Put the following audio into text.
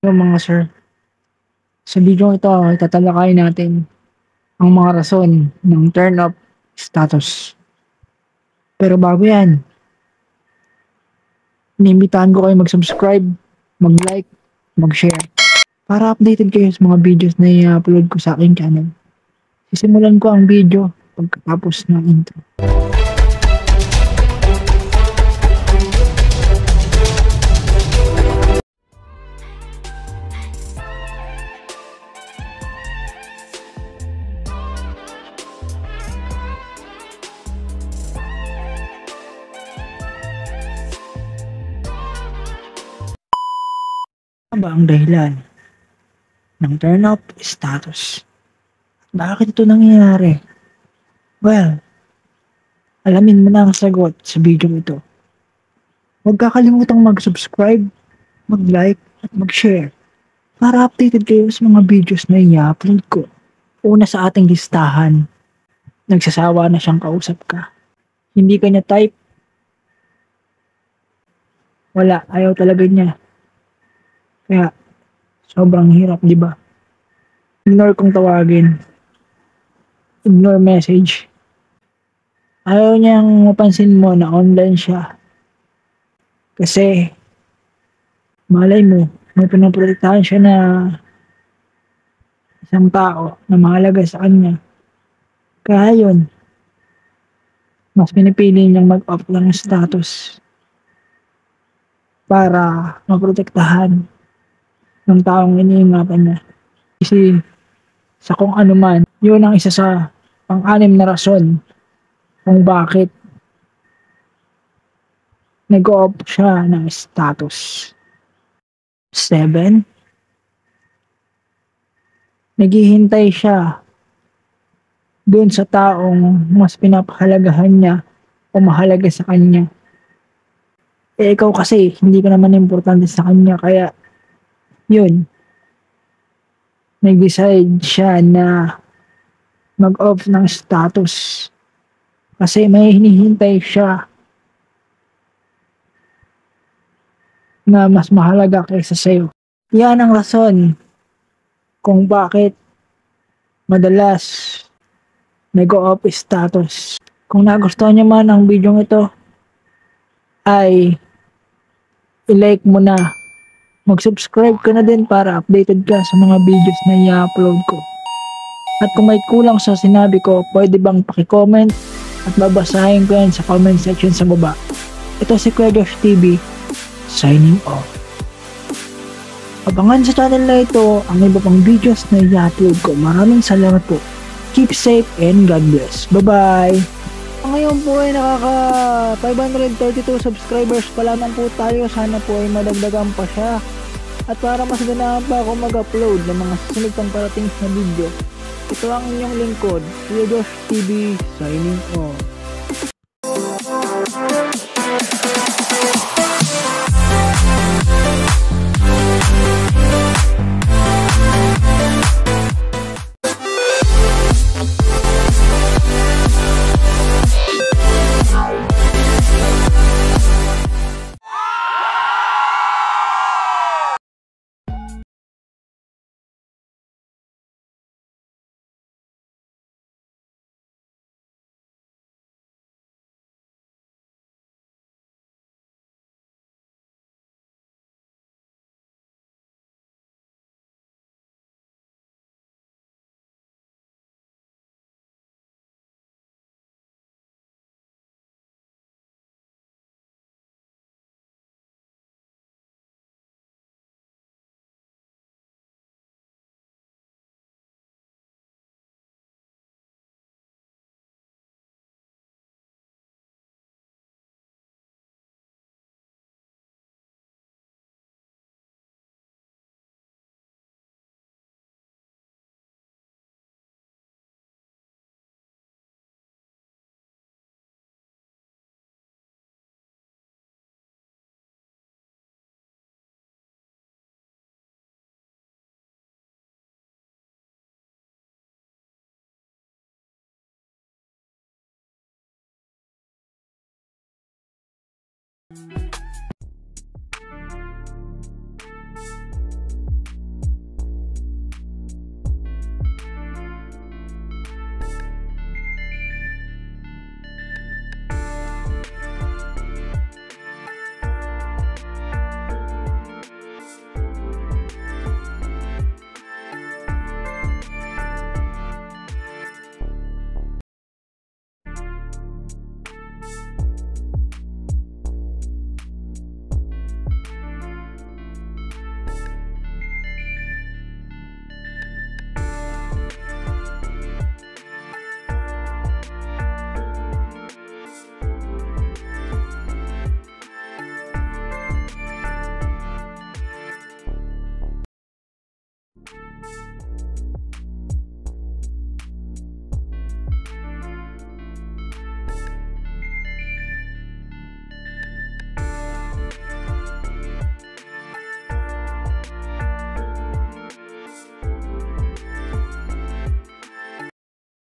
Yung mga sir, sa video ito tatalakayin natin ang mga rason ng turn up status. Pero bago yan, inimbitahan ko kayo mag-subscribe, mag-like, mag-share para updated kayo sa mga videos na i-upload ko sa aking channel. Sisimulan ko ang video pagkatapos ng intro. Ano ba ang dahilan ng turn up status? Bakit ito nangyayari? Well, alamin mo na ang sagot sa video ito. Huwag kakalimutang mag-subscribe, mag-like, at mag-share para updated kayo sa mga videos na i-upload ko. Una sa ating listahan, nagsasawa na siyang kausap ka. Hindi ka niya type, wala, ayaw talaga niya. Kaya, sobrang hirap, di ba? Ignore kong tawagin, ignore message. Ayaw niyang mapansin mo na online siya. Kasi, malay mo, may pinaprotektahan siya na isang tao na mahalaga sa kanya. Kaya yun, mas pinipili niyang mag-off lang ng status para maprotektahan ng taong iniingatan niya. Kasi sa kung ano man, yun ang isa sa pang-anim na rason kung bakit nag-off siya ng status. 7. Naghihintay siya dun sa taong mas pinapahalagahan niya o mahalaga sa kanya. Eh ikaw kasi, hindi ka naman importante sa kanya, kaya yun, nag-decide siya na mag-off ng status kasi may hinihintay siya na mas mahalaga kaysa sa'yo. Yan ang rason kung bakit madalas nag-off status. Kung nagustuhan niyo man ang video ito, ay i-like mo na. Mag-subscribe ka na din para updated ka sa mga videos na i-upload ko. At kung may kulang sa sinabi ko, pwede bang paki-comment at babasahin ko yan sa comment section sa baba. Ito si Kuya Josh TV, signing off. Abangan sa channel na ito ang iba pang videos na i-upload ko. Maraming salamat po. Keep safe and God bless. Bye-bye! Ngayon po ay nakaka 532 subscribers pa lamang po tayo. Sana po ay madagdagan pa siya. At para mas ganahan pa ako mag-upload ng mga susunod pang parating na video, ito ang inyong lingkod, Kuya Josh TV, signing off.